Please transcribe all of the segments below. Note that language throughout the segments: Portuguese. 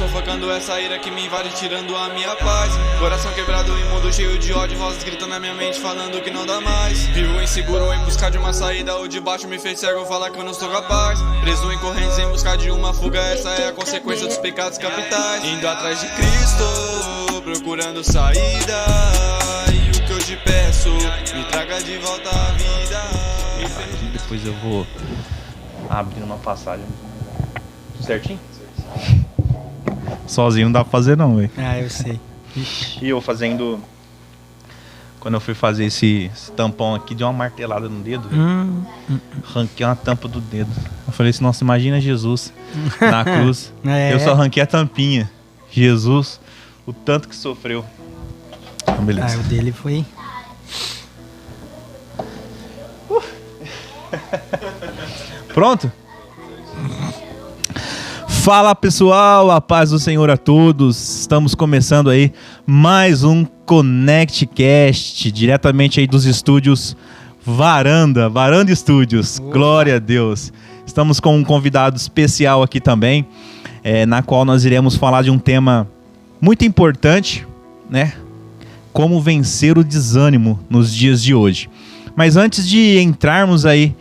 sufocando essa ira que me invade, tirando a minha paz. Coração quebrado, imundo, cheio de ódio, vozes gritando na minha mente, falando que não dá mais. Vivo inseguro em busca de uma saída, o de baixo me fez cego, falar que eu não sou capaz. Preso em correntes em busca de uma fuga, essa é a consequência dos pecados capitais. Indo atrás de Cristo, procurando saída, e o que eu te peço, me traga de volta à vida. Depois eu vou abrir uma passagem. Certinho? Sozinho não dá pra fazer não, velho. Ah, eu sei. E eu fazendo... Quando eu fui fazer esse tampão aqui, deu uma martelada no dedo, velho. Ranquei uma tampa do dedo. Eu falei assim, nossa, imagina Jesus na cruz. Eu só ranquei a tampinha. Jesus, o tanto que sofreu. Então, beleza. O dele foi... Pronto? Fala pessoal, a paz do Senhor a todos. Estamos começando aí mais um ConnectCast, diretamente aí dos estúdios Varanda Studios. Glória a Deus. Estamos com um convidado especial aqui também, na qual nós iremos falar de um tema muito importante, né? Como vencer o desânimo nos dias de hoje. Mas antes de entrarmos aí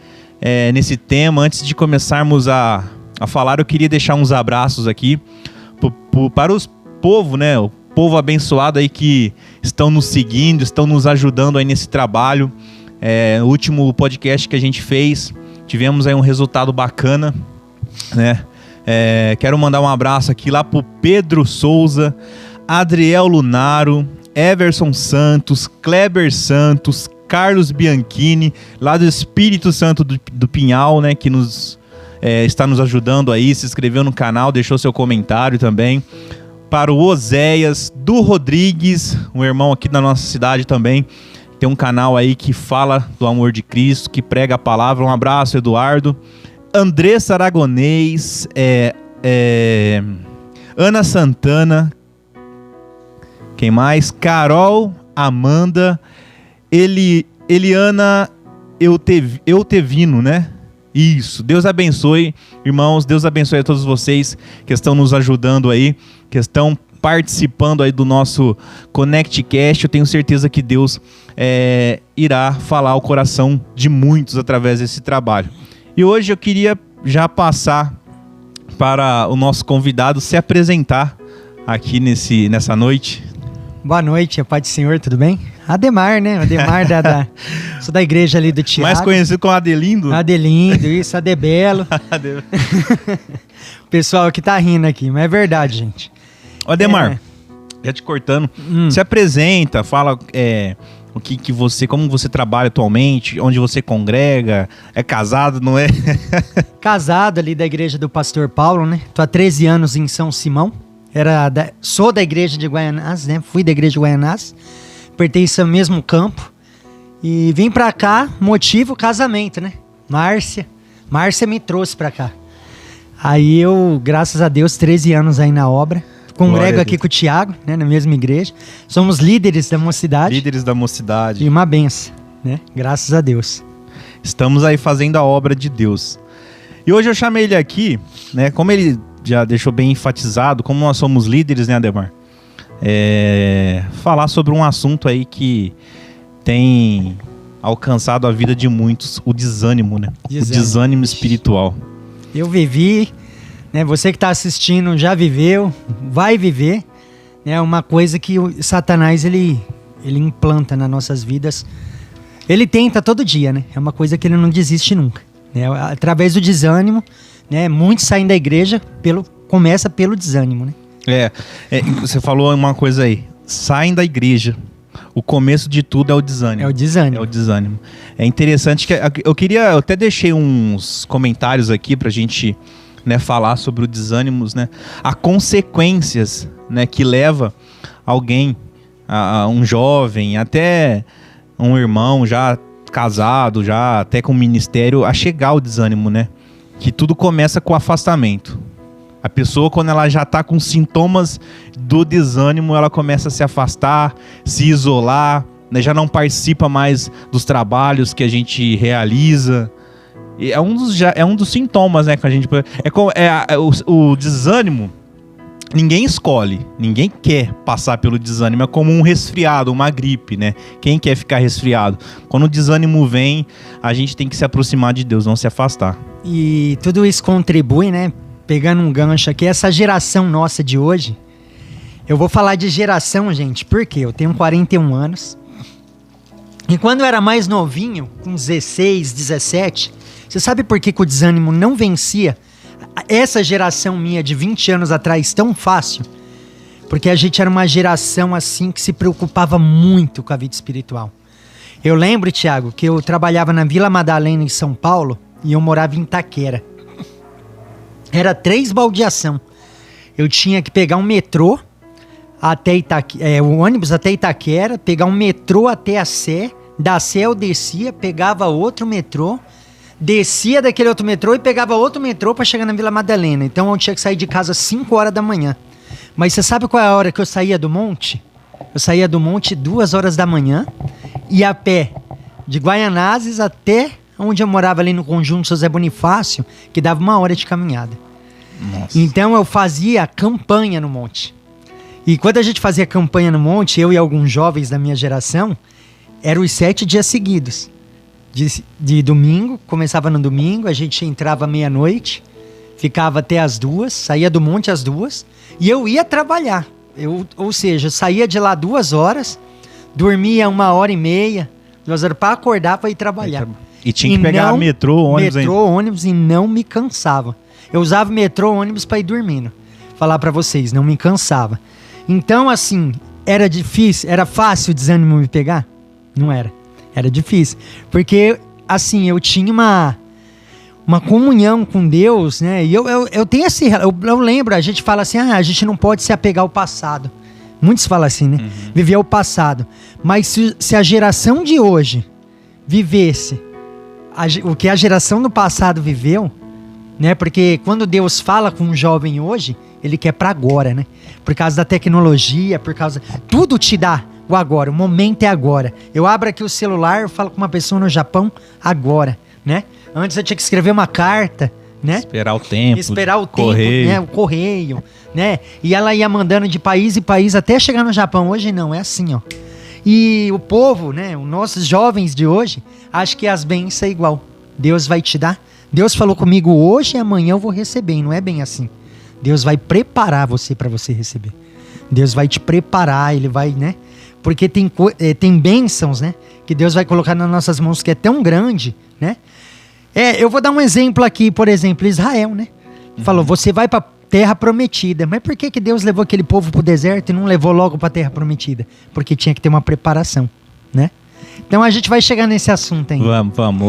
nesse tema, antes de começarmos a falar, eu queria deixar uns abraços aqui para os povo, né? O povo abençoado aí que estão nos seguindo, estão nos ajudando aí nesse trabalho. O último podcast que a gente fez, tivemos aí um resultado bacana, né? Quero mandar um abraço aqui lá pro Pedro Souza, Adriel Lunaro, Everson Santos, Kleber Santos, Carlos Bianchini, lá do Espírito Santo do Pinhal, né, que está nos ajudando aí, se inscreveu no canal, deixou seu comentário também. Para o Oséias, do Rodrigues, um irmão aqui da nossa cidade também, tem um canal aí que fala do amor de Cristo, que prega a palavra. Um abraço, Eduardo. Andressa Aragonês, Ana Santana, quem mais? Carol, Amanda, Eliana Eutevino, né? Isso, Deus abençoe, irmãos, Deus abençoe a todos vocês que estão nos ajudando aí, que estão participando aí do nosso ConnectCast. Eu tenho certeza que Deus irá falar ao coração de muitos através desse trabalho. E hoje eu queria já passar para o nosso convidado se apresentar aqui nessa noite. Boa noite, a paz do Senhor, tudo bem? Ademar, né? Ademar sou da igreja ali do Tiago. Mais conhecido como Adelindo? Adelindo, isso, Adebelo. O pessoal aqui tá rindo aqui, mas é verdade, gente. Ô Ademar, já te cortando, se apresenta, fala como você trabalha atualmente, onde você congrega, é casado, não é? Casado ali da igreja do Pastor Paulo, né? Tô há 13 anos em São Simão. Sou da igreja de Guaianás, né? Fui da igreja de Guaianás, pertenço ao mesmo campo e vim pra cá, motivo casamento, né? Márcia me trouxe pra cá. Aí eu, graças a Deus, 13 anos aí na obra, congrego aqui com o Tiago, né? Na mesma igreja, somos líderes da mocidade. Líderes da mocidade. E uma benção, né? Graças a Deus. Estamos aí fazendo a obra de Deus. E hoje eu chamei ele aqui, né? Como ele já deixou bem enfatizado, como nós somos líderes, né, Ademar? Falar sobre um assunto aí que tem alcançado a vida de muitos, o desânimo, né? O desânimo espiritual. Eu vivi, né? Você que está assistindo já viveu, vai viver, né? Uma coisa que o Satanás ele implanta nas nossas vidas. Ele tenta todo dia, né? É uma coisa que ele não desiste nunca, né? Através do desânimo, né? Muitos saem da igreja, começa pelo desânimo, né? Você falou uma coisa aí, saem da igreja, o começo de tudo é o desânimo. É o desânimo. É interessante que eu até deixei uns comentários aqui pra gente, né, falar sobre o desânimo, né? As consequências, né, que leva alguém, um jovem, até um irmão já casado, já até com ministério, a chegar ao desânimo, né? Que tudo começa com o afastamento. A pessoa, quando ela já está com sintomas do desânimo, ela começa a se afastar, se isolar, né? Já não participa mais dos trabalhos que a gente realiza. E é um dos sintomas, né, que a gente... O desânimo, ninguém escolhe, ninguém quer passar pelo desânimo, é como um resfriado, uma gripe, né? Quem quer ficar resfriado? Quando o desânimo vem, a gente tem que se aproximar de Deus, não se afastar. E tudo isso contribui, né? Pegando um gancho aqui, essa geração nossa de hoje, eu vou falar de geração, gente, porque eu tenho 41 anos, e quando eu era mais novinho, com 16, 17, você sabe por que o desânimo não vencia essa geração minha de 20 anos atrás tão fácil? Porque a gente era uma geração assim que se preocupava muito com a vida espiritual. Eu lembro, Thiago, que eu trabalhava na Vila Madalena em São Paulo e eu morava em Itaquera. Era 3 baldeação. Eu tinha que pegar um metrô até o ônibus até Itaquera, pegar um metrô até a Sé, da Sé eu descia, pegava outro metrô, descia daquele outro metrô e pegava outro metrô para chegar na Vila Madalena. Então eu tinha que sair de casa às 5 horas da manhã. Mas você sabe qual é a hora que eu saía do monte? Eu saía do monte 2 horas da manhã, ia a pé de Guaianazes até onde eu morava ali no Conjunto José Bonifácio, que dava 1 hora de caminhada. Nossa. Então eu fazia campanha no monte. E quando a gente fazia campanha no monte, eu e alguns jovens da minha geração, eram os 7 dias seguidos. De domingo, começava no domingo, a gente entrava meia-noite, ficava até as 2, saía do monte às 2, e eu ia trabalhar. Ou seja, saía de lá 2 horas, dormia 1h30, 2 horas para acordar para ir trabalhar. E tinha que pegar metrô, ônibus ainda. Ônibus, e não me cansava. Eu usava metrô, ônibus para ir dormindo. Falar para vocês, não me cansava. Então, assim, era difícil, era fácil o desânimo me pegar? Não era. Era difícil. Porque, assim, eu tinha uma comunhão com Deus, né? E eu tenho esse... Eu lembro, a gente fala assim, a gente não pode se apegar ao passado. Muitos falam assim, né? Uhum. Viver o passado. Mas se a geração de hoje vivesse o que a geração do passado viveu, né? Porque quando Deus fala com um jovem hoje, ele quer para agora, né? Por causa da tecnologia, por causa... Tudo te dá o agora, o momento é agora. Eu abro aqui o celular, eu falo com uma pessoa no Japão agora, né? Antes eu tinha que escrever uma carta, né? Esperar o tempo, correio. Né? O correio, né? E ela ia mandando de país em país até chegar no Japão. Hoje não, é assim, ó. E o povo, né? Os nossos jovens de hoje, acham que as bênçãos é igual. Deus vai te dar. Deus falou comigo hoje e amanhã eu vou receber. E não é bem assim. Deus vai preparar você para você receber. Deus vai te preparar, Ele vai, né? Porque tem bênçãos, né? Que Deus vai colocar nas nossas mãos que é tão grande, né? Eu vou dar um exemplo aqui, por exemplo, Israel, né? Falou, você vai para terra prometida. Mas por que Deus levou aquele povo para o deserto e não levou logo para a terra prometida? Porque tinha que ter uma preparação, né? Então a gente vai chegar nesse assunto ainda. Vamos.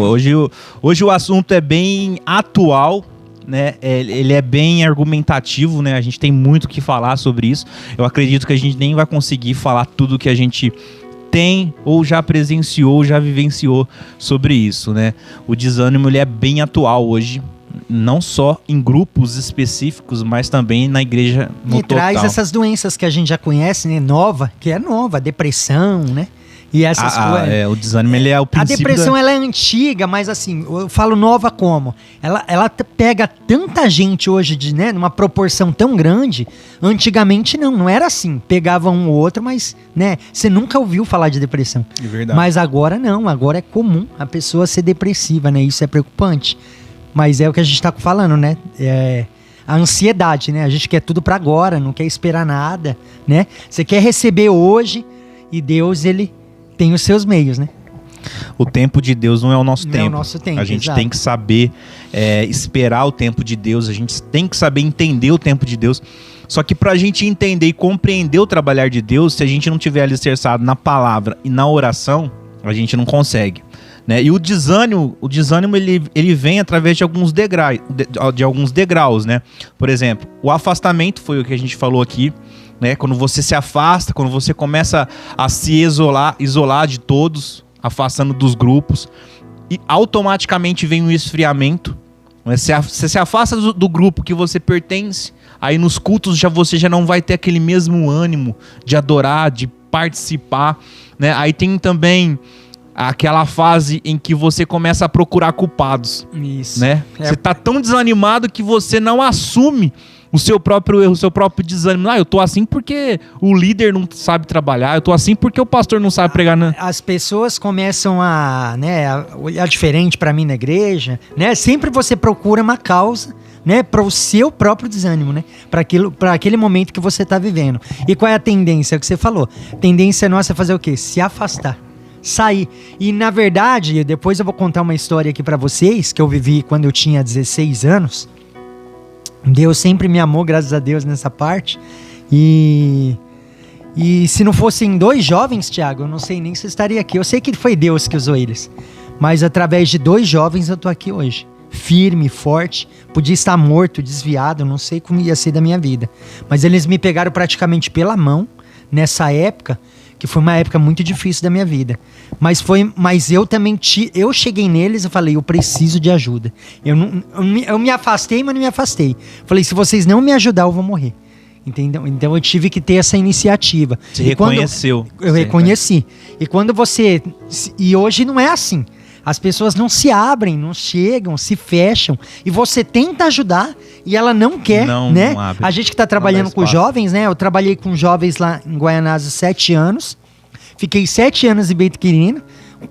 Hoje o assunto é bem atual, né? Ele é bem argumentativo, né? A gente tem muito o que falar sobre isso. Eu acredito que a gente nem vai conseguir falar tudo que a gente tem ou já presenciou, já vivenciou sobre isso, né? O desânimo, ele é bem atual hoje, não só em grupos específicos, mas também na igreja no total. E traz essas doenças que a gente já conhece, né? Depressão, né? E essas coisas. O desânimo, ele é o princípio. A depressão, ela é antiga, mas assim, eu falo nova como? Ela pega tanta gente hoje, né, numa proporção tão grande. Antigamente não era assim. Pegava um ou outro, mas, né, você nunca ouviu falar de depressão. É verdade. Mas agora não, agora é comum a pessoa ser depressiva, né? Isso é preocupante. Mas é o que a gente tá falando, né? A ansiedade, né? A gente quer tudo pra agora, não quer esperar nada, né? Você quer receber hoje e Deus, ele tem os seus meios, né? O tempo de Deus não é o nosso tempo. É o nosso tempo. A gente exato. tem que saber esperar o tempo de Deus, a gente tem que saber entender o tempo de Deus. Só que pra gente entender e compreender o trabalhar de Deus, se a gente não tiver alicerçado na palavra e na oração, a gente não consegue, né? E o desânimo ele vem através de alguns degraus, né? Por exemplo, o afastamento foi o que a gente falou aqui, né? Quando você se afasta, quando você começa a se isolar de todos, afastando dos grupos, e automaticamente vem um esfriamento, né? Você se afasta do grupo que você pertence, aí nos cultos você já não vai ter aquele mesmo ânimo de adorar, de participar, né? Aí tem também aquela fase em que você começa a procurar culpados. Isso. Né? Você tá tão desanimado que você não assume o seu próprio erro, o seu próprio desânimo. Eu tô assim porque o líder não sabe trabalhar, eu tô assim porque o pastor não sabe pregar. As pessoas começam a olhar diferente para mim na igreja, né? Sempre você procura uma causa, né, para o seu próprio desânimo, né? Para aquele momento que você tá vivendo. E qual é a tendência? É o que você falou. Tendência nossa é fazer o quê? Se afastar. Sair. E na verdade, depois eu vou contar uma história aqui para vocês que eu vivi quando eu tinha 16 anos. Deus sempre me amou, graças a Deus, nessa parte. E se não fossem 2 jovens, Thiago, eu não sei nem se eu estaria aqui. Eu sei que foi Deus que usou eles. Mas através de 2 jovens eu tô aqui hoje. Firme, forte. Podia estar morto, desviado, não sei como ia ser da minha vida. Mas eles me pegaram praticamente pela mão nessa época, que foi uma época muito difícil da minha vida. Mas eu também eu cheguei neles e falei, eu preciso de ajuda. Eu me afastei, mas não me afastei. Falei, se vocês não me ajudar, eu vou morrer. Entendeu? Então eu tive que ter essa iniciativa. Você reconheceu. Eu reconheci. E quando você... E hoje não é assim. As pessoas não se abrem, não chegam, se fecham. E você tenta ajudar e ela não quer, né? Não abre. A gente que está trabalhando com jovens, né? Eu trabalhei com jovens lá em Guaianazes 7 anos. Fiquei 7 anos em Bento Quirino,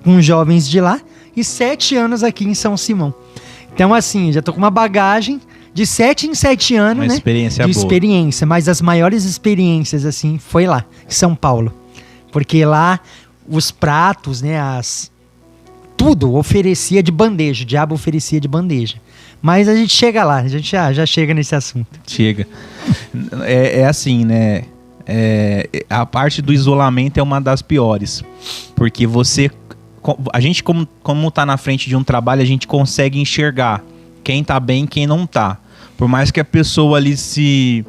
com jovens de lá. E 7 anos aqui em São Simão. Então, assim, já tô com uma bagagem de 7 em 7 anos, uma né? Experiência de boa. Experiência. Mas as maiores experiências, assim, foi lá, em São Paulo. Porque lá, os pratos, né? Tudo oferecia de bandeja. O diabo oferecia de bandeja. Mas a gente chega lá. A gente já chega nesse assunto. Chega. É assim, né? A parte do isolamento é uma das piores. Porque a gente, como tá na frente de um trabalho, a gente consegue enxergar quem tá bem e quem não tá. Por mais que a pessoa ali se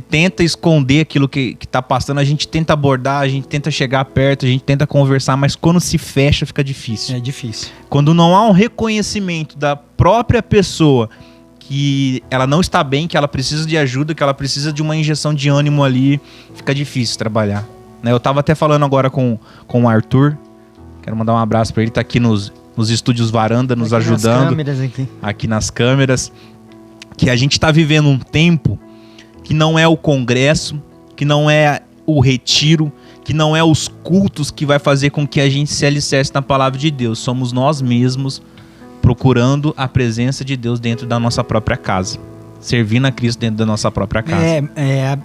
tenta esconder aquilo que tá passando, a gente tenta abordar, a gente tenta chegar perto, a gente tenta conversar, mas quando se fecha fica difícil. É difícil. Quando não há um reconhecimento da própria pessoa que ela não está bem, que ela precisa de ajuda, que ela precisa de uma injeção de ânimo ali, fica difícil trabalhar. Né? Eu tava até falando agora com o Arthur, quero mandar um abraço para ele, tá aqui nos estúdios Varanda, nos ajudando. Nas câmeras aqui nas câmeras. Que a gente tá vivendo um tempo que não é o congresso, que não é o retiro, que não é os cultos que vai fazer com que a gente se alicerce na palavra de Deus. Somos nós mesmos procurando a presença de Deus dentro da nossa própria casa. Servindo a Cristo dentro da nossa própria casa.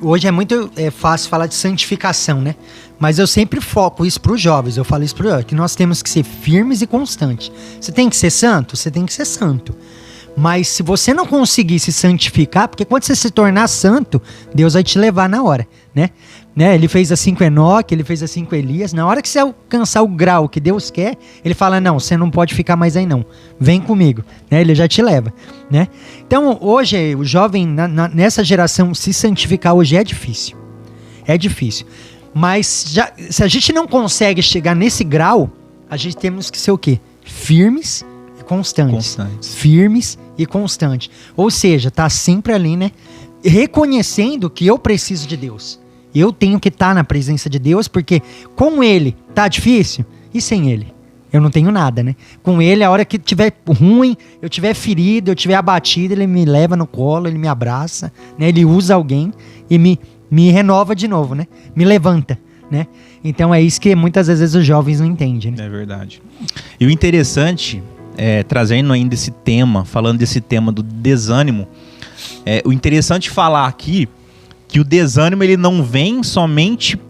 Hoje é muito fácil falar de santificação, né? Mas eu sempre foco isso para os jovens. Eu falo isso para os jovens, que nós temos que ser firmes e constantes. Você tem que ser santo? Você tem que ser santo. Mas se você não conseguir se santificar, porque quando você se tornar santo, Deus vai te levar na hora, né? Ele fez assim com Enoque, ele fez assim com Elias. Na hora que você alcançar o grau que Deus quer, ele fala, não, você não pode ficar mais aí não. Vem comigo, né? Ele já te leva, né? Então hoje, o jovem, nessa geração, se santificar hoje é difícil. É difícil. Mas se a gente não consegue chegar nesse grau, a gente temos que ser o quê? Firmes e constantes. Firmes e constantes. Ou seja, tá sempre ali, né? Reconhecendo que eu preciso de Deus. Eu tenho que estar na presença de Deus, porque com Ele tá difícil, e sem Ele? Eu não tenho nada, né? Com Ele, a hora que tiver ruim, eu tiver ferido, eu tiver abatido, Ele me leva no colo, Ele me abraça, né? Ele usa alguém e me renova de novo, né? Me levanta, né? Então é isso que muitas vezes os jovens não entendem, né? É verdade. E o interessante, trazendo ainda esse tema, falando desse tema do desânimo, o interessante falar aqui que o desânimo ele não vem somente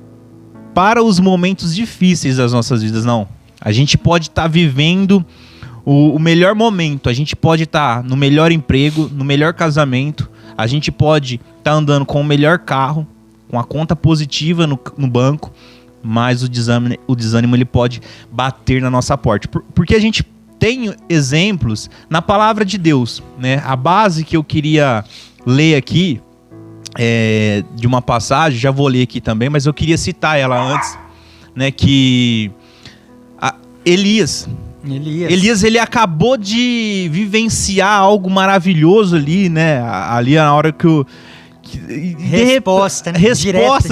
para os momentos difíceis das nossas vidas, não. A gente pode estar vivendo o melhor momento, a gente pode estar no melhor emprego, no melhor casamento, a gente pode estar andando com o melhor carro, com a conta positiva no banco, mas o desânimo ele pode bater na nossa porta. Porque a gente tem exemplos na palavra de Deus, né? A base que eu queria ler aqui de uma passagem, já vou ler aqui também, mas eu queria citar ela antes, né? Que Elias, ele acabou de vivenciar algo maravilhoso ali, né? Ali na hora que resposta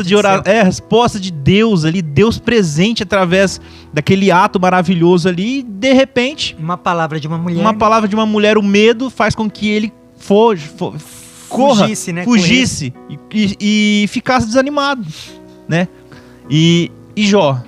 de oração, resposta de Deus ali, Deus presente através daquele ato maravilhoso ali, e de repente uma palavra de uma mulher, o medo faz com que ele corra, Fugisse, né? fugisse e ficasse desanimado, né? E Jó,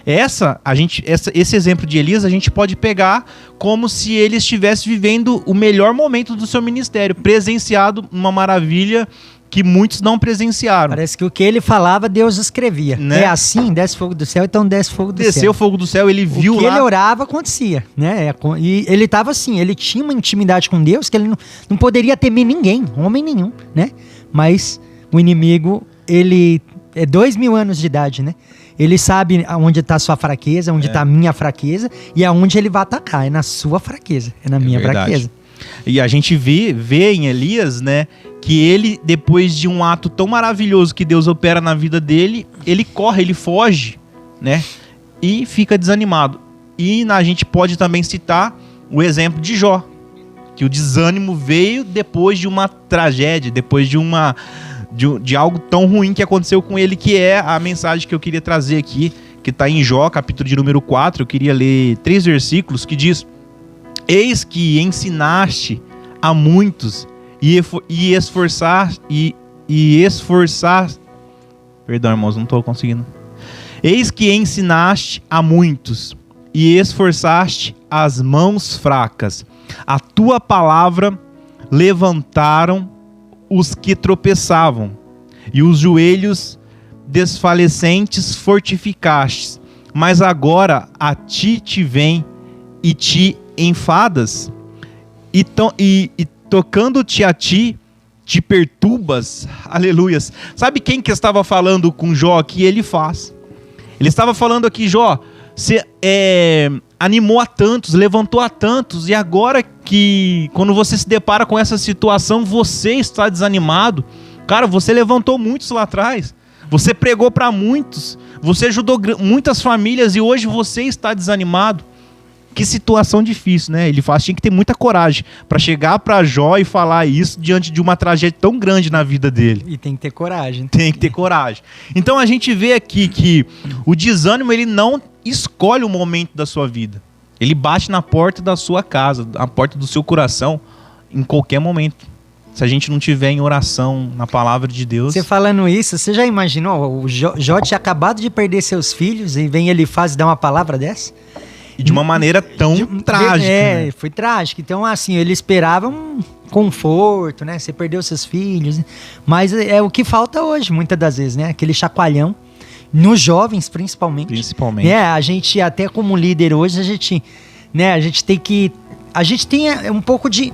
esse exemplo de Elias a gente pode pegar como se ele estivesse vivendo o melhor momento do seu ministério, presenciado uma maravilha que muitos não presenciaram. Parece que o que ele falava, Deus escrevia. Né? É assim, desce fogo do céu, então desce fogo do céu. Desceu o fogo do céu, ele viu o que lá. ele orava acontecia, né? E ele estava assim, ele tinha uma intimidade com Deus que ele não poderia temer ninguém, homem nenhum, né? Mas o inimigo, ele é 2000 anos de idade, né? Ele sabe onde está a sua fraqueza, onde está a minha fraqueza e aonde ele vai atacar. É na sua fraqueza, é na minha verdade. fraqueza. E a gente vê em Elias, né, que ele, depois de um ato tão maravilhoso que Deus opera na vida dele, ele corre, ele foge, né, e fica desanimado. E a gente pode também citar o exemplo de Jó, que o desânimo veio depois de uma tragédia, depois de algo tão ruim que aconteceu com ele, que é a mensagem que eu queria trazer aqui, que está em Jó, capítulo de número 4. Eu queria ler 3 versículos que diz: eis que ensinaste a muitos e esforçar. Perdão, irmãos, não estou conseguindo. Eis que ensinaste a muitos e esforçaste as mãos fracas. A tua palavra levantaram os que tropeçavam, e os joelhos desfalecentes fortificaste. Mas agora a ti te vem e te enfadas, e tocando-te a ti, te perturbas. Aleluias. Sabe quem que estava falando com Jó aqui? Ele faz. Ele estava falando aqui: Jó, você animou a tantos, levantou a tantos, e agora que, quando você se depara com essa situação, você está desanimado. Cara, você levantou muitos lá atrás, você pregou para muitos, você ajudou muitas famílias, e hoje você está desanimado. Que situação difícil, né? Ele tinha que ter muita coragem para chegar para Jó e falar isso diante de uma tragédia tão grande na vida dele. E tem que ter coragem. Tem que ter coragem. Então a gente vê aqui que o desânimo, ele não escolhe o momento da sua vida. Ele bate na porta da sua casa, na porta do seu coração, em qualquer momento. Se a gente não tiver em oração, na palavra de Deus... Você falando isso, você já imaginou? O Jó tinha acabado de perder seus filhos e vem ele e dá uma palavra dessa? E de uma maneira tão trágica. É, né? foi trágico. Então, assim, ele esperava um conforto, né? Você perdeu seus filhos. Mas é o que falta hoje, muitas das vezes, né? Aquele chacoalhão. Nos jovens, principalmente. Principalmente. É, a gente, até como líder hoje, a gente tem que... A gente tem um pouco de...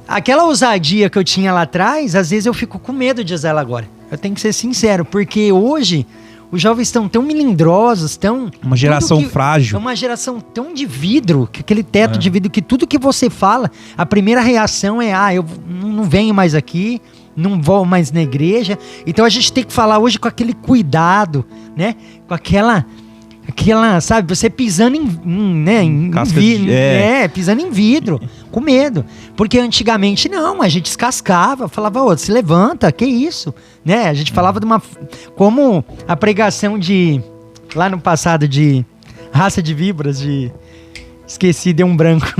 Aquela ousadia que eu tinha lá atrás, às vezes eu fico com medo de usar ela agora. Eu tenho que ser sincero, porque hoje... Os jovens estão tão melindrosos, uma geração frágil. É uma geração tão de vidro, que aquele teto de vidro, que tudo que você fala, a primeira reação é: eu não venho mais aqui, não vou mais na igreja. Então a gente tem que falar hoje com aquele cuidado, né? Com aquela sabe, você pisando pisando em vidro, com medo. Porque antigamente não, a gente descascava, falava: se levanta, que isso? Né? A gente falava como a pregação lá no passado de raça de víboras, esqueci, deu um branco.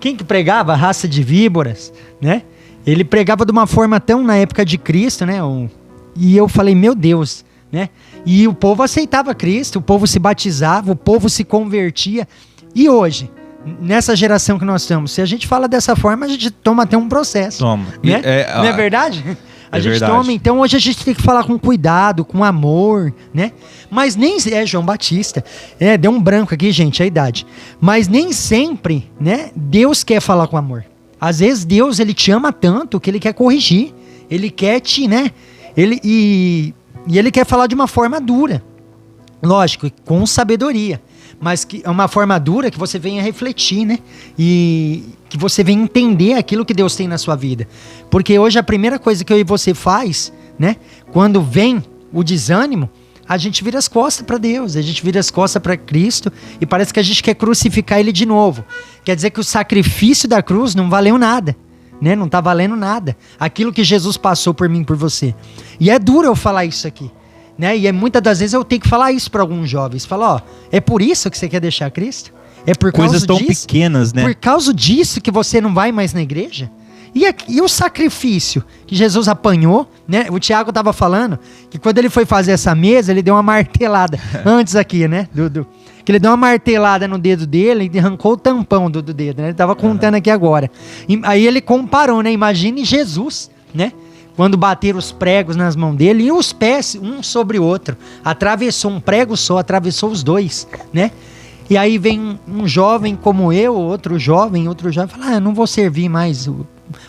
Quem que pregava? Raça de víboras, né? Ele pregava de uma forma tão na época de Cristo, né? E eu falei: meu Deus, né? E o povo aceitava Cristo, o povo se batizava, o povo se convertia. E hoje, nessa geração que nós estamos, se a gente fala dessa forma, a gente toma até um processo. Toma. Né? Não é verdade? A gente verdade. toma, então hoje a gente tem que falar com cuidado, com amor, né? Mas nem... João Batista. Deu um branco aqui, gente, a idade. Mas nem sempre, né, Deus quer falar com amor. Às vezes Deus, ele te ama tanto que ele quer corrigir. Ele quer te, né? E ele quer falar de uma forma dura. Lógico, com sabedoria. Mas que é uma forma dura que você venha refletir, né? E que você venha entender aquilo que Deus tem na sua vida. Porque hoje a primeira coisa que eu e você faz, né? Quando vem o desânimo, a gente vira as costas para Deus, a gente vira as costas para Cristo e parece que a gente quer crucificar Ele de novo. Quer dizer que o sacrifício da cruz não valeu nada. Né? Não tá valendo nada. Aquilo que Jesus passou por mim e por você. E é duro eu falar isso aqui. Né? E muitas das vezes eu tenho que falar isso para alguns jovens. Falar: é por isso que você quer deixar Cristo? É por causa coisas tão disso? pequenas, né? Por causa disso que você não vai mais na igreja? E o sacrifício que Jesus apanhou, né? O Tiago estava falando que quando ele foi fazer essa mesa, ele deu uma martelada antes aqui, né? Que ele deu uma martelada no dedo dele e arrancou o tampão do dedo, né? Ele estava contando aqui agora. E aí ele comparou, né? Imagine Jesus, né? Quando bateram os pregos nas mãos dele e os pés um sobre o outro. Atravessou um prego só, atravessou os dois, né? E aí vem um jovem como eu, outro jovem fala, eu não vou servir mais, o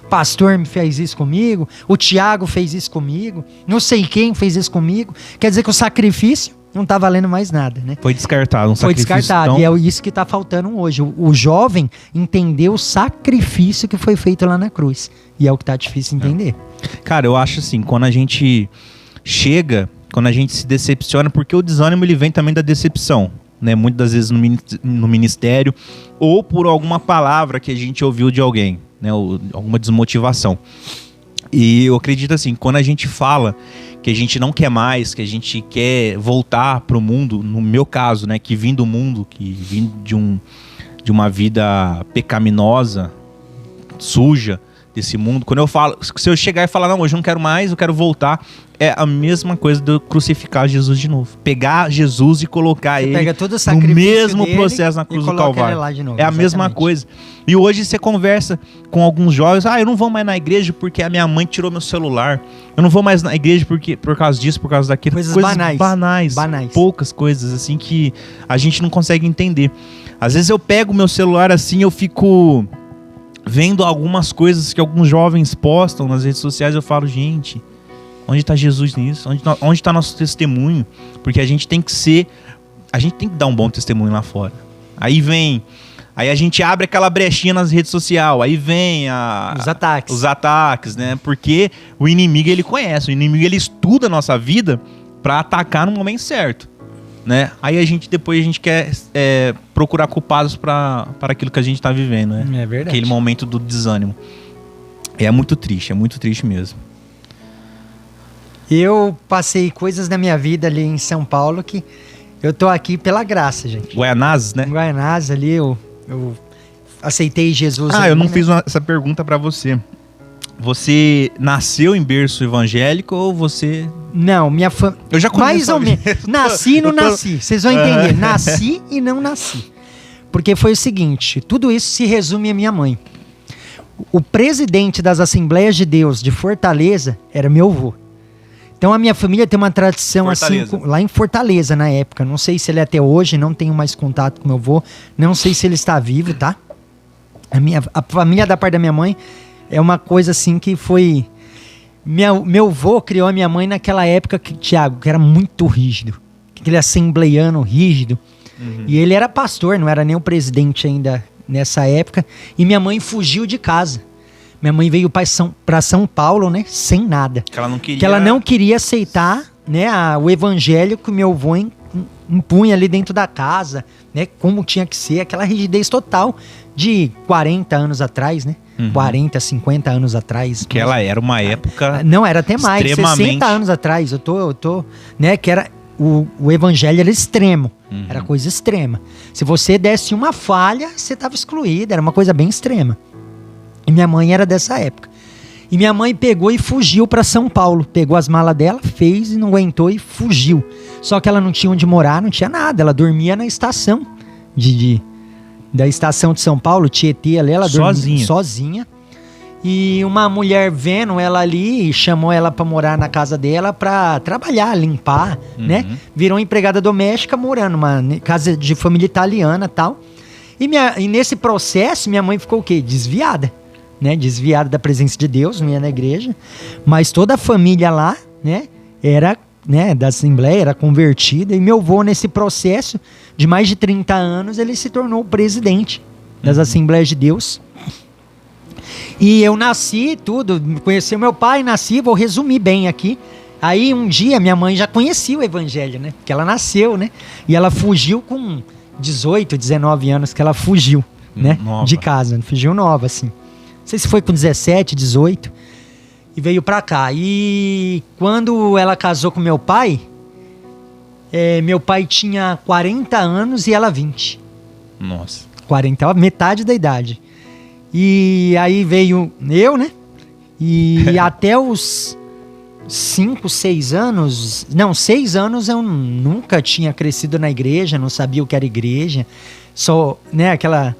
pastor me fez isso comigo, o Tiago fez isso comigo, não sei quem fez isso comigo. Quer dizer que o sacrifício não tá valendo mais nada, né? Foi descartado, um Foi sacrifício. descartado, Então, e é isso que tá faltando hoje. O jovem entendeu o sacrifício que foi feito lá na cruz. E é o que tá difícil entender. cara, eu acho assim, quando a gente se decepciona, porque o desânimo ele vem também da decepção, né? Muitas das vezes no ministério, ou por alguma palavra que a gente ouviu de alguém, né? Ou alguma desmotivação. E eu acredito assim, quando a gente fala que a gente não quer mais, que a gente quer voltar pro mundo, no meu caso, né? Que vim do mundo, que vim de uma vida pecaminosa, suja, desse mundo. Quando eu falo, se eu chegar e falar, não, hoje eu não quero mais, eu quero voltar, é a mesma coisa de eu crucificar Jesus de novo. Pegar Jesus e colocar Você ele pega todo o no sacrifício mesmo dele processo na cruz e do coloca Calvário. ele lá de novo, É a mesma exatamente. coisa. E hoje você conversa com alguns jovens, eu não vou mais na igreja porque a minha mãe tirou meu celular. Eu não vou mais na igreja porque, por causa disso, por causa daquilo. Coisas banais. Poucas coisas assim que a gente não consegue entender. Às vezes eu pego meu celular assim, eu fico vendo algumas coisas que alguns jovens postam nas redes sociais, eu falo, gente, onde está Jesus nisso? Onde está nosso testemunho? Porque a gente tem que dar um bom testemunho lá fora. Aí a gente abre aquela brechinha nas redes sociais, aí vem Os ataques, né? Porque o inimigo ele conhece, o inimigo ele estuda a nossa vida para atacar no momento certo, né? Aí depois a gente quer procurar culpados para aquilo que a gente tá vivendo, né? É verdade. Aquele momento do desânimo. É muito triste mesmo. Eu passei coisas na minha vida ali em São Paulo que eu tô aqui pela graça, gente. Guaianazes, né? Em Guaianazes ali eu aceitei Jesus. ali, Eu não né? fiz essa pergunta para você. Você nasceu em berço evangélico ou você... Não, minha família. Eu já conheço Mais ou a menos. vida. Nasci e não Eu tô- nasci. Vocês vão entender. Nasci e não nasci. Porque foi o seguinte: tudo isso se resume à minha mãe. O presidente das Assembleias de Deus de Fortaleza era meu avô. Então a minha família tem uma tradição assim, Fortaleza. lá em Fortaleza na época. Não sei se ele é até hoje, não tenho mais contato com meu avô. Não sei se ele está vivo, tá? A família da parte da minha mãe é uma coisa assim que foi... Meu avô criou a minha mãe naquela época, Tiago, que era muito rígido. Aquele assembleiano rígido. E ele era pastor, não era nem o presidente ainda nessa época. E minha mãe fugiu de casa. Minha mãe veio para São Paulo, né? Sem nada. Que ela não queria... Que ela não queria aceitar, né, o evangelho que o meu avô impunha ali dentro da casa, né? Como tinha que ser, aquela rigidez total de 40 anos atrás, né? 40, 50 anos atrás. Que ela era uma época... Não, era até mais, extremamente- 60 anos atrás. Eu tô, né, que era o evangelho era extremo, era coisa extrema. Se você desse uma falha, você estava excluído, era uma coisa bem extrema. E minha mãe era dessa época. E minha mãe pegou e fugiu para São Paulo, pegou as malas dela, fez e não aguentou e fugiu. Só que ela não tinha onde morar, não tinha nada, ela dormia na estação da estação de São Paulo, Tietê, ali, ela dormia sozinha. E uma mulher vendo ela ali, chamou ela pra morar na casa dela pra trabalhar, limpar, né? Virou empregada doméstica morando numa casa de família italiana e tal. E nesse processo, minha mãe ficou o quê? Desviada, né? Desviada da presença de Deus, não ia na igreja. Mas toda a família lá, né? Era, né, da Assembleia, era convertida. E meu avô, nesse processo de mais de 30 anos, ele se tornou o presidente das Assembleias de Deus. E eu nasci, tudo, conheci meu pai, nasci, vou resumir bem aqui. Aí um dia minha mãe já conhecia o evangelho, né? Porque ela nasceu, né? E ela fugiu com 18, 19 anos que ela fugiu, né? Nova. De casa, fugiu nova, assim. Não sei se foi com 17, 18. E veio pra cá. E quando ela casou com meu pai tinha 40 anos e ela 20. Nossa. 40, metade da idade. E aí veio eu, né? E até os 5, 6 anos... Não, 6 anos eu nunca tinha crescido na igreja, não sabia o que era igreja. Só, né, aquela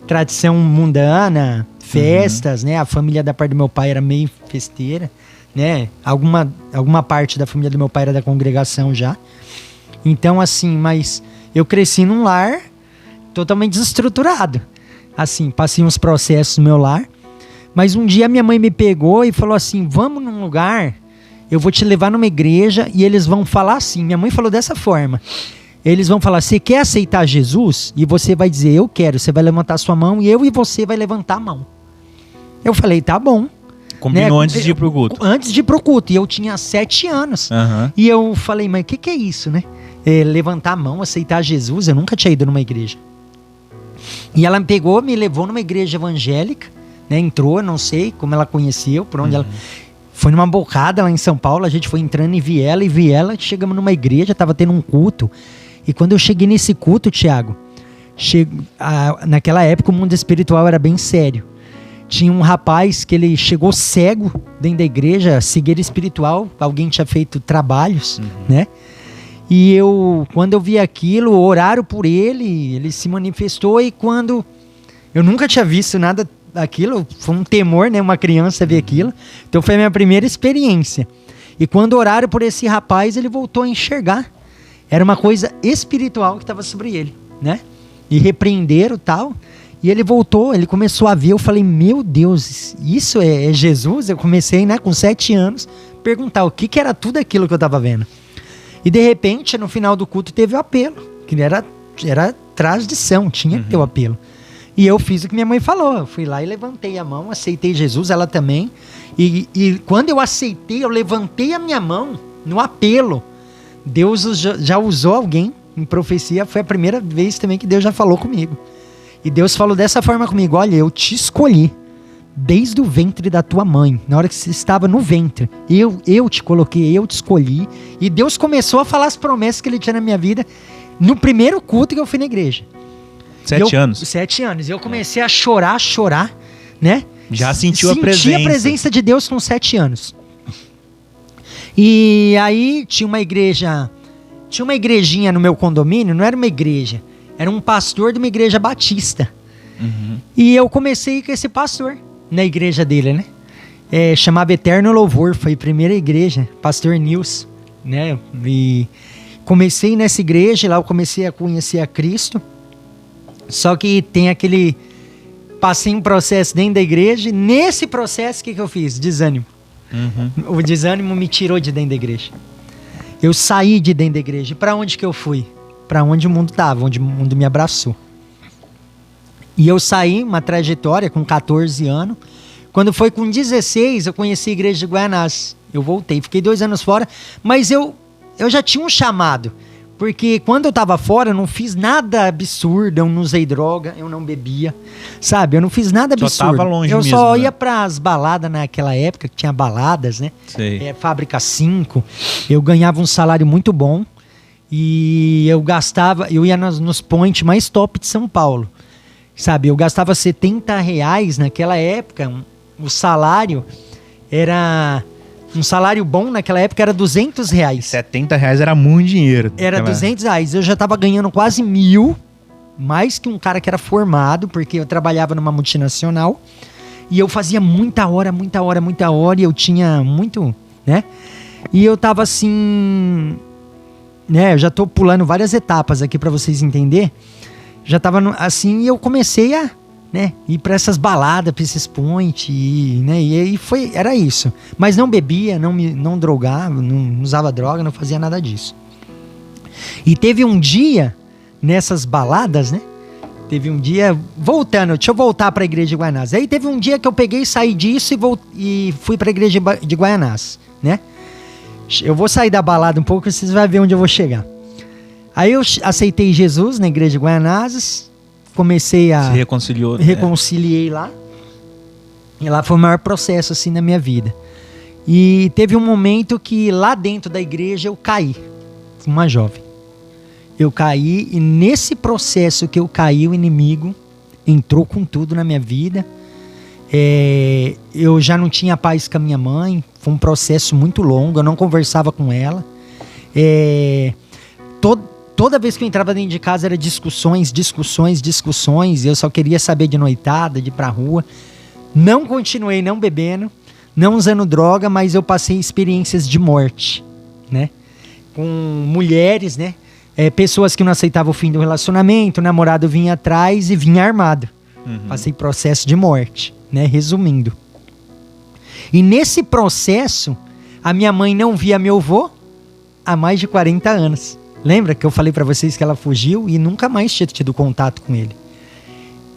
tradição mundana, festas, né? A família da parte do meu pai era meio festeira, né? Alguma parte da família do meu pai era da congregação já. Então, assim, mas eu cresci num lar totalmente desestruturado. Assim, passei uns processos no meu lar. Mas um dia minha mãe me pegou e falou assim, vamos num lugar, eu vou te levar numa igreja e eles vão falar assim. Minha mãe falou dessa forma. Eles vão falar, você quer aceitar Jesus? E você vai dizer, eu quero. Você vai levantar sua mão e eu e você vai levantar a mão. Eu falei, tá bom. Combinou, né? Antes de ir pro culto. Antes de ir pro culto. E eu tinha 7 anos. Uhum. E eu falei, mas o que é isso, né? Levantar a mão, aceitar Jesus. Eu nunca tinha ido numa igreja. E ela me pegou, me levou numa igreja evangélica, né? Entrou, não sei como ela conheceu, por onde ela... Foi numa bocada lá em São Paulo, a gente foi entrando em Viela, chegamos numa igreja, tava tendo um culto. E quando eu cheguei nesse culto, Thiago, naquela época o mundo espiritual era bem sério. Tinha um rapaz que ele chegou cego dentro da igreja, cegueira espiritual, alguém tinha feito trabalhos, né? E quando eu vi aquilo, oraram por ele, ele se manifestou e quando... Eu nunca tinha visto nada daquilo, foi um temor, né? Uma criança ver aquilo. Então foi a minha primeira experiência. E quando oraram por esse rapaz, ele voltou a enxergar. Era uma coisa espiritual que estava sobre ele, né? E repreenderam tal. E ele voltou, ele começou a ver. Eu falei, meu Deus, isso é Jesus? Eu comecei, né, com 7 anos, perguntar o que era tudo aquilo que eu estava vendo. E de repente, no final do culto, teve o apelo. Que era tradição, tinha que ter o apelo. E eu fiz o que minha mãe falou. Eu fui lá e levantei a mão, aceitei Jesus, ela também. E quando eu aceitei, eu levantei a minha mão no apelo. Deus já usou alguém em profecia. Foi a primeira vez também que Deus já falou comigo. E Deus falou dessa forma comigo. Olha, eu te escolhi desde o ventre da tua mãe. Na hora que você estava no ventre. Eu te coloquei, eu te escolhi. E Deus começou a falar as promessas que ele tinha na minha vida no primeiro culto que eu fui na igreja. 7 anos. 7 anos. E eu comecei a chorar, né? Já sentiu a presença. Senti a presença de Deus com 7 anos. E aí tinha uma igrejinha no meu condomínio, não era uma igreja, era um pastor de uma igreja batista. E eu comecei com esse pastor na igreja dele, né? Chamava Eterno Louvor, foi a primeira igreja, pastor Nils, né? E comecei nessa igreja, lá eu comecei a conhecer a Cristo. Só que tem passei um processo dentro da igreja, e nesse processo o que eu fiz? Desânimo. O desânimo me tirou de dentro da igreja. Eu saí de dentro da igreja. E para onde que eu fui? Para onde o mundo estava, onde o mundo me abraçou. E eu saí, uma trajetória com 14 anos. Quando foi com 16, eu conheci a igreja de Guaianazes. Eu voltei, fiquei 2 anos fora, mas eu já tinha um chamado. Porque quando eu tava fora, eu não fiz nada absurdo, eu não usei droga, eu não bebia, sabe? Eu não fiz nada absurdo. Só tava longe eu mesmo, só né? ia pras baladas naquela época, que tinha baladas, né? Sei. Fábrica 5. Eu ganhava um salário muito bom e eu ia nos points mais top de São Paulo, sabe? Eu gastava R$70 naquela época, o salário era... Um salário bom naquela época era R$200. R$70 era muito dinheiro. Era R$200. Eu já tava ganhando quase 1.000, mais que um cara que era formado, porque eu trabalhava numa multinacional. E eu fazia muita hora, e eu tinha muito, né? E eu tava assim, né? Eu já tô pulando várias etapas aqui pra vocês entenderem. Já tava assim, e eu comecei a... né, ir para essas baladas, para esses point, né, e aí era isso. Mas não bebia, não drogava, não usava droga, não fazia nada disso. E teve um dia, nessas baladas, né, deixa eu voltar para a igreja de Guaianazes. Aí teve um dia que eu peguei, saí disso e fui para a igreja de Guaianazes, né. Eu vou sair da balada um pouco, vocês vão ver onde eu vou chegar. Aí eu aceitei Jesus na igreja de Guaianazes, comecei a... Se reconciliou. Reconciliei lá. E lá foi o maior processo, assim, na minha vida. E teve um momento que lá dentro da igreja eu caí. Uma jovem. Eu caí e nesse processo que eu caí, o inimigo entrou com tudo na minha vida. Eu já não tinha paz com a minha mãe. Foi um processo muito longo. Eu não conversava com ela. Toda vez que eu entrava dentro de casa era discussões. Eu só queria saber de noitada, de ir pra rua. Não continuei não bebendo, não usando droga, mas eu passei experiências de morte, né? Com mulheres, né? Pessoas que não aceitavam o fim do relacionamento, o namorado vinha atrás e vinha armado. Passei processo de morte, né? Resumindo. E nesse processo, a minha mãe não via meu avô há mais de 40 anos. Lembra que eu falei pra vocês que ela fugiu e nunca mais tinha tido contato com ele?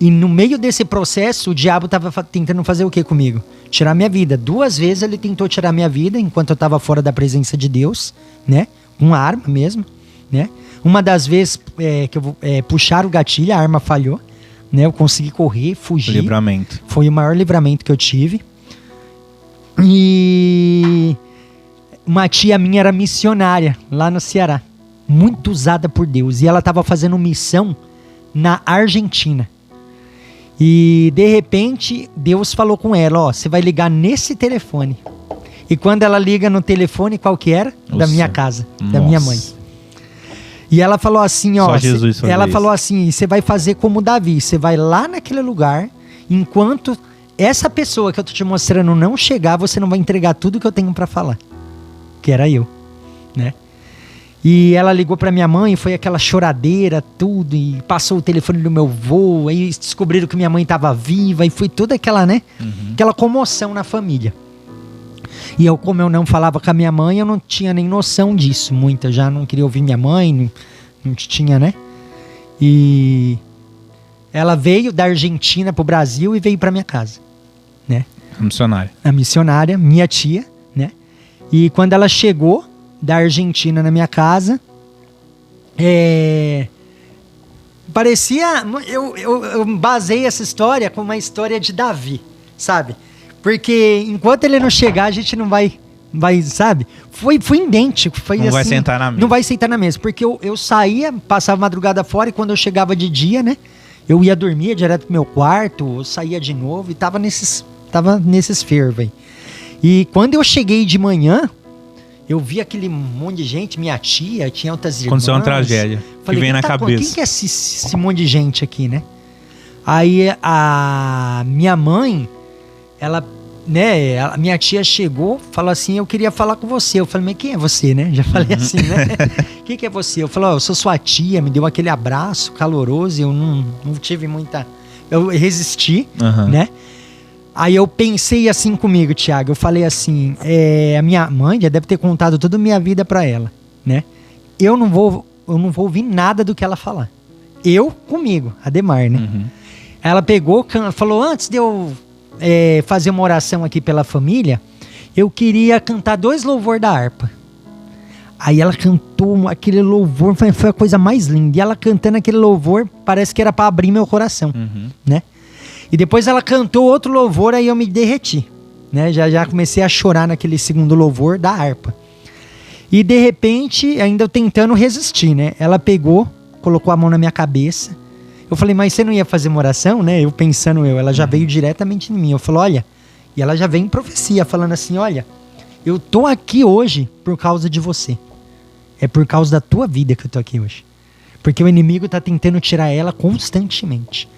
E no meio desse processo, o diabo estava tentando fazer o que comigo? Tirar minha vida. 2 vezes ele tentou tirar minha vida enquanto eu estava fora da presença de Deus, né? Com arma mesmo, né? Uma das vezes que eu puxaram o gatilho, a arma falhou, né? Eu consegui correr, fugir. Livramento. Foi o maior livramento que eu tive. E uma tia minha era missionária lá no Ceará, muito usada por Deus. E ela estava fazendo missão na Argentina. E de repente Deus falou com ela, ó, você vai ligar nesse telefone. E quando ela liga no telefone, qual que era? Da minha casa, da minha mãe. E ela falou assim, ó, só Jesus fazia isso. Falou assim, você vai fazer como Davi, você vai lá naquele lugar, enquanto essa pessoa que eu tô te mostrando não chegar, você não vai entregar tudo que eu tenho pra falar. Que era eu, né? E ela ligou pra minha mãe, foi aquela choradeira, tudo, e passou o telefone do meu avô, aí descobriram que minha mãe tava viva, e foi toda aquela, né? Aquela comoção na família. E eu, como eu não falava com a minha mãe, eu não tinha nem noção disso, eu já não queria ouvir minha mãe, não tinha, né? E ela veio da Argentina pro Brasil e veio pra minha casa, né? A missionária. A missionária, minha tia, né? E quando ela chegou da Argentina na minha casa, parecia, eu basei essa história com uma história de Davi, sabe? Porque enquanto ele não chegar, a gente não vai, sabe? Foi idêntico, foi não assim. Vai sentar na mesa. Não vai sentar na mesa, porque eu saía, passava madrugada fora, e quando eu chegava de dia, né? Eu ia dormir direto pro meu quarto, eu saía de novo e tava nesses fervos aí. E quando eu cheguei de manhã, eu vi aquele monte de gente, minha tia, tinha outras irmãs. Aconteceu uma tragédia que vem na cabeça. Quem que é esse monte de gente aqui, né? Aí a minha mãe, minha tia chegou, falou assim, eu queria falar com você. Eu falei, mas quem é você, né? Já falei assim, né? Quem que é você? Eu falei, eu sou sua tia, me deu aquele abraço caloroso, eu não tive muita... Eu resisti, né? Aí eu pensei assim comigo, Thiago, eu falei assim, a minha mãe já deve ter contado toda a minha vida pra ela, né? Eu não vou ouvir nada do que ela falar. Eu comigo, Ademar, né? Ela pegou, falou, antes de eu fazer uma oração aqui pela família, eu queria cantar 2 louvor da harpa. Aí ela cantou aquele louvor, foi a coisa mais linda. E ela cantando aquele louvor, parece que era pra abrir meu coração, né? E depois ela cantou outro louvor, aí eu me derreti, né? Já comecei a chorar naquele segundo louvor da harpa. E de repente, ainda eu tentando resistir, né? Ela pegou, colocou a mão na minha cabeça. Eu falei, mas você não ia fazer uma oração, né? Eu pensando, ela já veio diretamente em mim. Eu falei, olha, e ela já vem em profecia, falando assim, olha, eu tô aqui hoje por causa de você. É por causa da tua vida que eu tô aqui hoje. Porque o inimigo tá tentando tirar ela constantemente.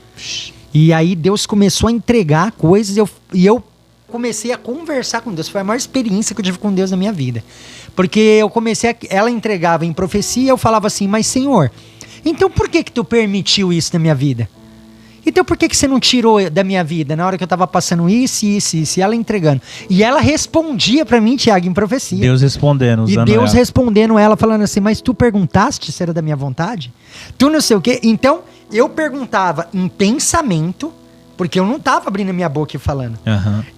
E aí Deus começou a entregar coisas e eu comecei a conversar com Deus. Foi a maior experiência que eu tive com Deus na minha vida. Porque ela entregava em profecia e eu falava assim, mas Senhor, então por que tu permitiu isso na minha vida? Então por que você não tirou da minha vida na hora que eu tava passando isso, e ela entregando? E ela respondia pra mim, Thiago, em profecia. Deus respondendo, usando E Deus ela. respondendo ela, falando assim, mas tu perguntaste se era da minha vontade? Tu não sei o quê. Então eu perguntava em pensamento, porque eu não tava abrindo a minha boca e falando.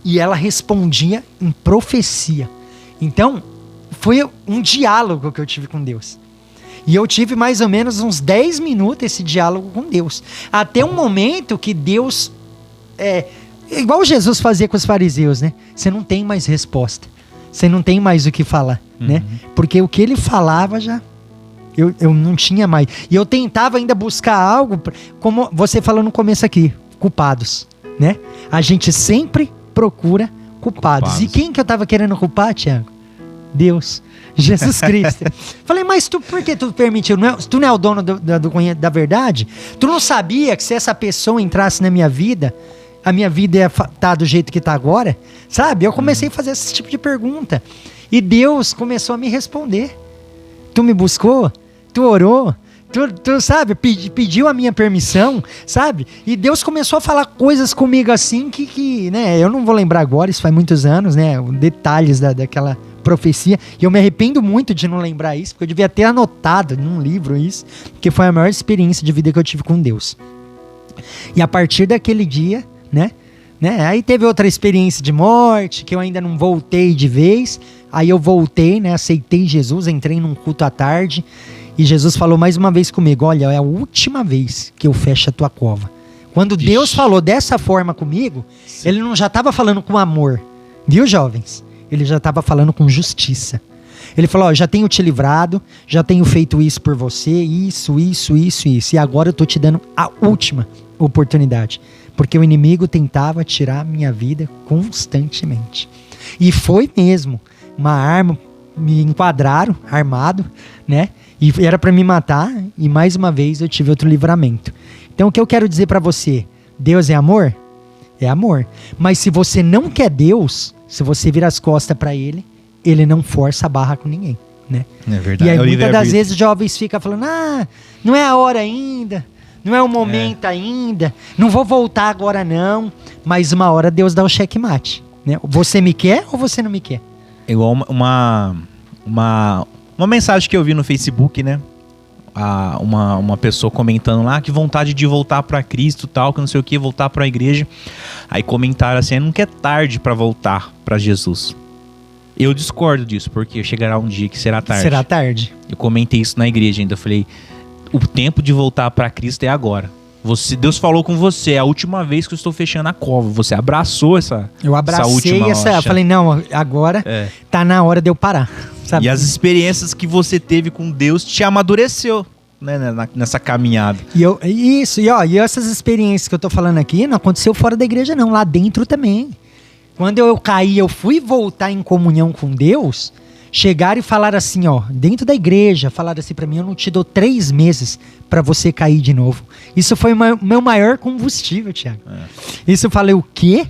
E ela respondia em profecia. Então foi um diálogo que eu tive com Deus. E eu tive mais ou menos uns 10 minutos esse diálogo com Deus. Até um momento que Deus... igual Jesus fazia com os fariseus, né? Você não tem mais resposta. Você não tem mais o que falar, né? Porque o que ele falava já... Eu não tinha mais. E eu tentava ainda buscar algo, como você falou no começo aqui, culpados, né? A gente sempre procura culpados. E quem que eu tava querendo culpar, Tiago? Deus. Jesus Cristo. Falei, mas por que tu permitiu? Tu não é o dono da verdade? Tu não sabia que se essa pessoa entrasse na minha vida, a minha vida ia estar do jeito que tá agora? Sabe? Eu comecei a fazer esse tipo de pergunta. E Deus começou a me responder. Tu me buscou? Tu orou? Tu sabe, pediu a minha permissão, sabe? E Deus começou a falar coisas comigo assim que né, eu não vou lembrar agora, isso faz muitos anos, né? Detalhes daquela profecia. E eu me arrependo muito de não lembrar isso, porque eu devia ter anotado num livro isso, porque foi a maior experiência de vida que eu tive com Deus. E a partir daquele dia, né? Aí teve outra experiência de morte, que eu ainda não voltei de vez. Aí eu voltei, né? Aceitei Jesus, entrei num culto à tarde. E Jesus falou mais uma vez comigo, olha, é a última vez que eu fecho a tua cova. Quando Deus falou dessa forma comigo, Ele não já estava falando com amor, viu, jovens? Ele já estava falando com justiça. Ele falou, ó, já tenho te livrado, já tenho feito isso por você, isso. E agora eu tô te dando a última oportunidade. Porque o inimigo tentava tirar minha vida constantemente. E foi mesmo uma arma, me enquadraram, armado, né? E era para me matar, e mais uma vez eu tive outro livramento. Então o que eu quero dizer para você, Deus é amor? É amor. Mas se você não quer Deus, se você vira as costas para Ele, Ele não força a barra com ninguém, né? É verdade. E aí muitas das vezes os jovens ficam falando, não é a hora ainda, não é o momento ainda, não vou voltar agora não, mas uma hora Deus dá o checkmate, né? Você me quer ou você não me quer? Igual uma mensagem que eu vi no Facebook, né? Uma pessoa comentando lá que vontade de voltar pra Cristo, tal, que não sei o que, voltar pra igreja. Aí comentaram assim, nunca é tarde pra voltar pra Jesus. Eu discordo disso, porque chegará um dia que será tarde. Será tarde. Eu comentei isso na igreja ainda, eu falei, o tempo de voltar pra Cristo é agora. Deus falou com você, é a última vez que eu estou fechando a cova. Você abraçou essa Eu abracei última eu falei, não, agora tá na hora de eu parar. Sabe? E as experiências que você teve com Deus te amadureceu, né, nessa caminhada. E essas experiências que eu tô falando aqui não aconteceu fora da igreja não, lá dentro também. Quando eu caí, eu fui voltar em comunhão com Deus, chegaram e falaram assim, ó, dentro da igreja, falaram assim pra mim, eu não te dou 3 meses pra você cair de novo. Isso foi o meu maior combustível, Thiago. Isso eu falei, o quê?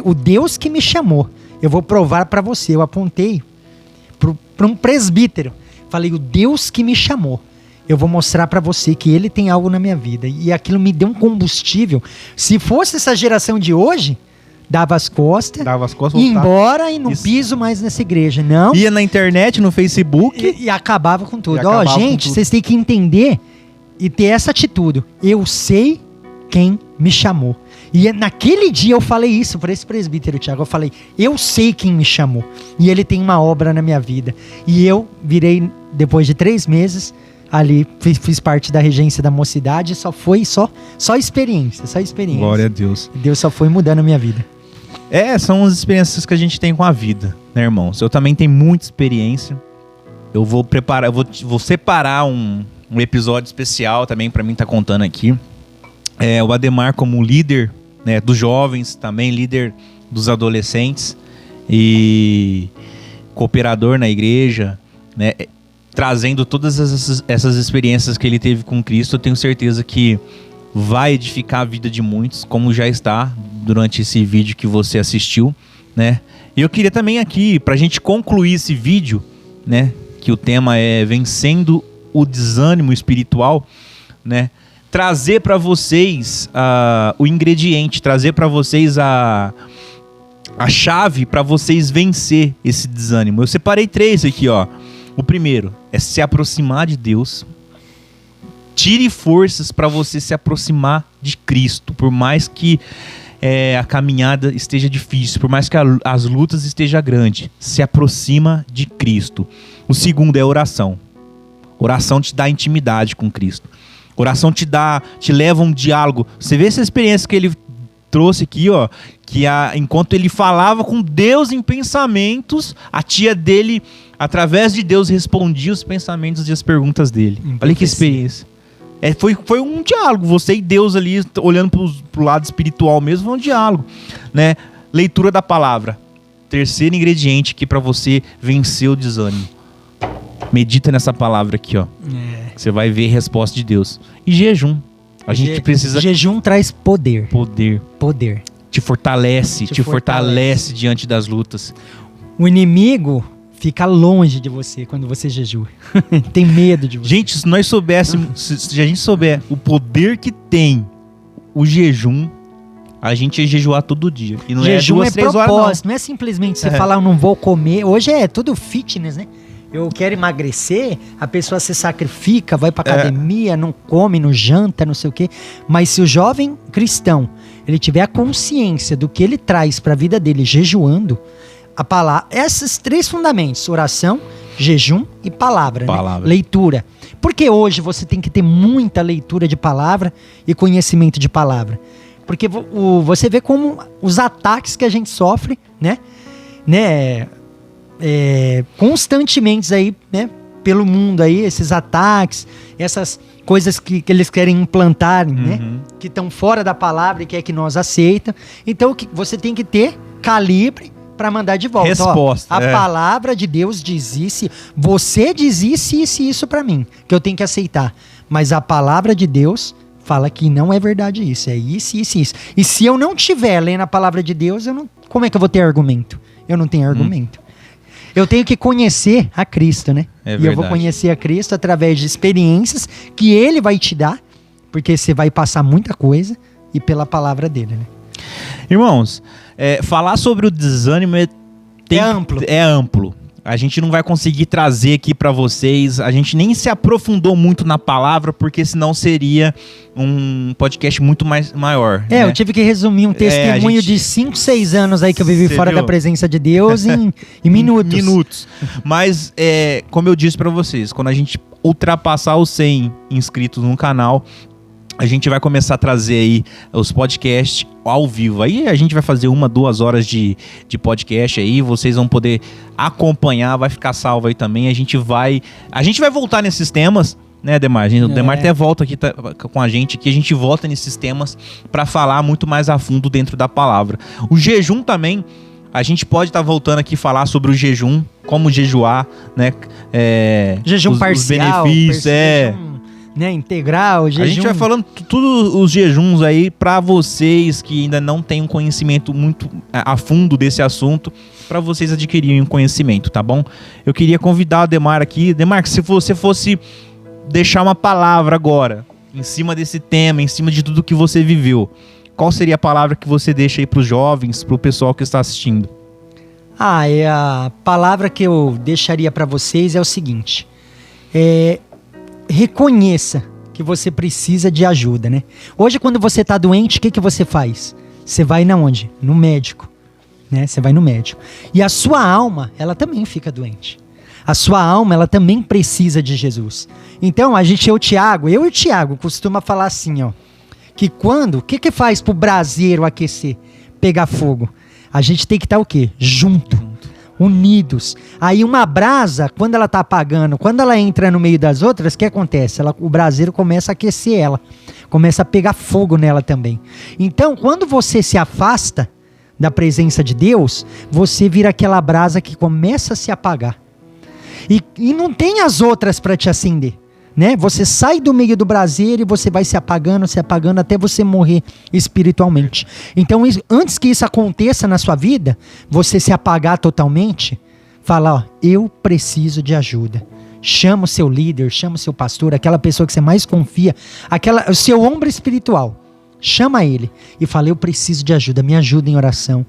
O Deus que me chamou, eu vou provar pra você. Eu apontei para um presbítero. Falei, o Deus que me chamou, eu vou mostrar para você que Ele tem algo na minha vida. E aquilo me deu um combustível. Se fosse essa geração de hoje, dava as costas, ia embora e não piso mais nessa igreja. Não. Ia na internet, no Facebook. E acabava com tudo. Ó, gente, vocês têm que entender e ter essa atitude. Eu sei quem me chamou. E naquele dia eu falei isso para esse presbítero, Thiago. Eu falei, eu sei quem me chamou. E ele tem uma obra na minha vida. E eu virei, depois de 3 meses, ali fiz parte da regência da mocidade. Só experiência, só experiência. Glória a Deus. Deus só foi mudando a minha vida. São as experiências que a gente tem com a vida, né, irmãos? Eu também tenho muita experiência. Eu vou separar um episódio especial também para mim estar contando aqui. O Ademar como líder, né, dos jovens, também líder dos adolescentes e cooperador na igreja, né, trazendo todas essas experiências que ele teve com Cristo. Eu tenho certeza que vai edificar a vida de muitos, como já está durante esse vídeo que você assistiu, né? E eu queria também aqui, pra gente concluir esse vídeo, né, que o tema é vencendo o desânimo espiritual, né, trazer para vocês o ingrediente, trazer para vocês a chave para vocês vencer esse desânimo. Eu separei 3 aqui, ó. O primeiro é se aproximar de Deus. Tire forças para você se aproximar de Cristo, por mais que a caminhada esteja difícil, por mais que as lutas estejam grandes, se aproxima de Cristo. O segundo é oração. Oração te dá intimidade com Cristo. Oração te leva a um diálogo. Você vê essa experiência que ele trouxe aqui, ó, que enquanto ele falava com Deus em pensamentos, a tia dele, através de Deus, respondia os pensamentos e as perguntas dele. Olha que experiência. Foi um diálogo, você e Deus ali, olhando pro lado espiritual mesmo, foi um diálogo, né? Leitura da palavra. Terceiro ingrediente aqui pra você vencer o desânimo. Medita nessa palavra aqui, ó. Você vai ver a resposta de Deus. E jejum. A gente precisa... Jejum traz poder. Poder. Te fortalece diante das lutas. O inimigo fica longe de você quando você jejua. Tem medo de você. Gente, se nós soubéssemos, se a gente souber o poder que tem o jejum, a gente ia jejuar todo dia. E não jejum é 2-3 horas, propósito, não é simplesmente você falar, eu não vou comer. Hoje é tudo fitness, né? Eu quero emagrecer, a pessoa se sacrifica, vai pra academia, não come, não janta, não sei o quê. Mas se o jovem cristão, ele tiver a consciência do que ele traz pra vida dele jejuando, a palavra, esses 3 fundamentos, oração, jejum e palavra. Né? Leitura. Porque hoje você tem que ter muita leitura de palavra e conhecimento de palavra. Porque você vê como os ataques que a gente sofre, né? Constantemente aí, né? Pelo mundo aí, esses ataques, essas coisas que eles querem implantar, né? Que estão fora da palavra e quer que nós aceitamos. Então você tem que ter calibre para mandar de volta. Resposta. A palavra de Deus diz isso, você diz isso para mim, que eu tenho que aceitar. Mas a palavra de Deus fala que não é verdade isso, é isso. E se eu não estiver lendo a palavra de Deus, como é que eu vou ter argumento? Eu não tenho argumento. Eu tenho que conhecer a Cristo, né? E eu vou conhecer a Cristo através de experiências que Ele vai te dar, porque você vai passar muita coisa, e pela palavra dele, né? Irmãos, falar sobre o desânimo é amplo. A gente não vai conseguir trazer aqui pra vocês, a gente nem se aprofundou muito na palavra, porque senão seria um podcast muito maior. Né? Eu tive que resumir um testemunho de 5, 6 anos aí que eu vivi fora da presença de Deus em minutos. Mas, como eu disse pra vocês, quando a gente ultrapassar os 100 inscritos no canal, a gente vai começar a trazer aí os podcasts ao vivo. Aí a gente vai fazer 1-2 horas de podcast aí, vocês vão poder acompanhar, vai ficar salvo aí também. A gente vai voltar nesses temas, né, Demar? O Demar até volta aqui com a gente, que a gente volta nesses temas para falar muito mais a fundo dentro da palavra. O jejum também, a gente pode estar voltando aqui falar sobre o jejum, como jejuar, né? Jejum parcial, os benefícios, né, integral, jejum. A gente vai falando todos os jejuns aí para vocês que ainda não têm um conhecimento muito a fundo desse assunto, para vocês adquirirem um conhecimento, tá bom? Eu queria convidar o Demar aqui. Demar, se você fosse deixar uma palavra agora, em cima desse tema, em cima de tudo que você viveu, qual seria a palavra que você deixa aí pros jovens, pro pessoal que está assistindo? A palavra que eu deixaria para vocês é o seguinte, reconheça que você precisa de ajuda, né? Hoje, quando você tá doente, o que você faz? Você vai na onde? No médico, né? Você vai no médico. E a sua alma, ela também fica doente. A sua alma, ela também precisa de Jesus. Então, eu e o Thiago, costuma falar assim, ó, que o que faz pro braseiro aquecer, pegar fogo? A gente tem que estar o quê? Junto. Unidos. Aí uma brasa, quando ela tá apagando, quando ela entra no meio das outras, o que acontece? O braseiro começa a aquecer ela, começa a pegar fogo nela também. Então, quando você se afasta da presença de Deus, você vira aquela brasa que começa a se apagar. E não tem as outras para te acender, né? Você sai do meio do braseiro e você vai se apagando até você morrer espiritualmente. Então, antes que isso aconteça na sua vida, você se apagar totalmente, fala, eu preciso de ajuda. Chama o seu líder, chama o seu pastor, aquela pessoa que você mais confia, o seu ombro espiritual. Chama ele e fala, eu preciso de ajuda, me ajuda em oração.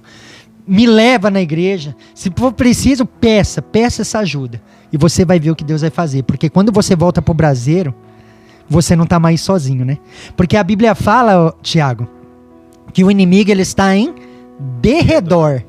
Me leva na igreja. Se for preciso, peça essa ajuda. E você vai ver o que Deus vai fazer. Porque quando você volta pro braseiro, você não tá mais sozinho, né? Porque a Bíblia fala, Tiago, que o inimigo ele está em derredor.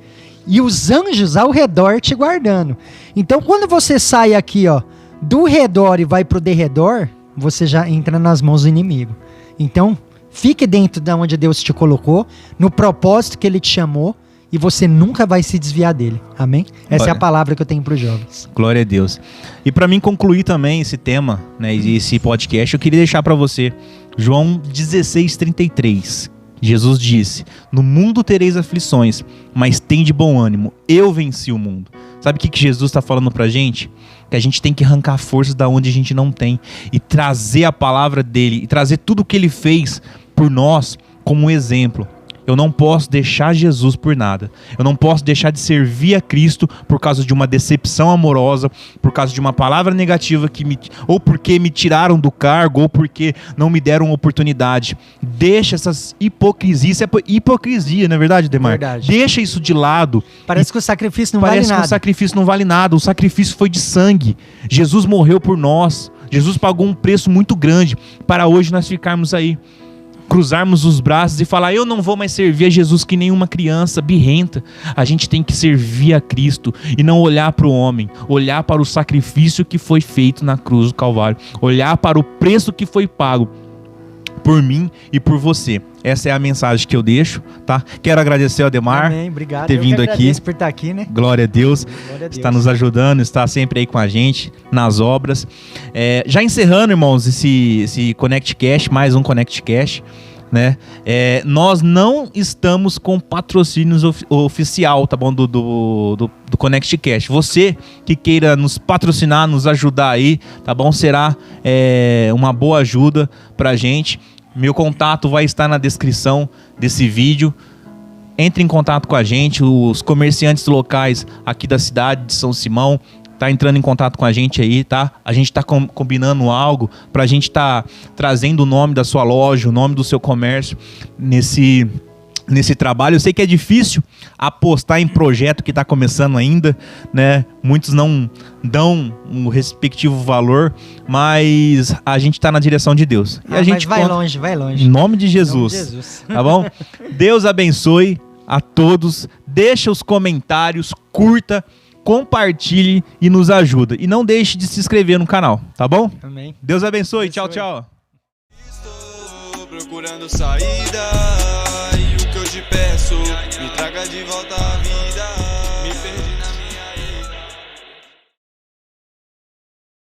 E os anjos ao redor te guardando. Então, quando você sai aqui, ó, do redor e vai pro derredor, você já entra nas mãos do inimigo. Então, fique dentro de onde Deus te colocou, no propósito que Ele te chamou, e você nunca vai se desviar dele. Amém? Essa é Olha. a palavra que eu tenho para os jovens. Glória a Deus. E para mim concluir também esse tema, né, e esse podcast, eu queria deixar para você João 16:33. Jesus disse: no mundo tereis aflições, mas tende bom ânimo, eu venci o mundo. Sabe o que Jesus está falando pra gente? Que a gente tem que arrancar forças da onde a gente não tem e trazer a palavra dele, e trazer tudo o que ele fez por nós como um exemplo. Eu não posso deixar Jesus por nada. Eu não posso deixar de servir a Cristo por causa de uma decepção amorosa, por causa de uma palavra negativa ou porque me tiraram do cargo, ou porque não me deram oportunidade. Deixa essas hipocrisias. Isso é hipocrisia, não é verdade, Demar? Verdade. Deixa isso de lado. Parece que o sacrifício não vale Parece que nada. o sacrifício não vale nada. O sacrifício foi de sangue. Jesus morreu por nós. Jesus pagou um preço muito grande para hoje nós ficarmos aí, cruzarmos os braços e falar: eu não vou mais servir a Jesus que nem uma criança birrenta. A gente tem que servir a Cristo e não olhar para o homem, olhar para o sacrifício que foi feito na cruz do Calvário, olhar para o preço que foi pago por mim e por você. Essa é a mensagem que eu deixo, tá? Quero agradecer ao Ademar. Amém, obrigado. Ter Eu que vindo aqui. agradeço por estar aqui, né? Glória a Deus. Glória a Deus. Está nos ajudando, está sempre aí com a gente nas obras. Já encerrando, irmãos, esse Connect Cash, mais um Connect Cash, né? Nós não estamos com patrocínios oficial, tá bom? Do Connect Cash. Você que queira nos patrocinar, nos ajudar aí, tá bom? Será uma boa ajuda pra gente. Meu contato vai estar na descrição desse vídeo. Entre em contato com a gente. Os comerciantes locais aqui da cidade de São Simão tá entrando em contato com a gente aí, tá? A gente tá combinando algo pra gente tá trazendo o nome da sua loja, o nome do seu comércio nesse trabalho. Eu sei que é difícil apostar em projeto que tá começando ainda, né? Muitos não dão um respectivo valor, mas a gente tá na direção de Deus. E a gente mas vai conta... longe, vai longe. Em nome de Jesus. Em nome de Jesus. Tá bom? Deus abençoe a todos. Deixa os comentários, curta, compartilhe e nos ajuda. E não deixe de se inscrever no canal, tá bom? Amém. Deus abençoe. Tchau, tchau. Estou procurando saída, e o que eu te peço, me traga de volta a vida.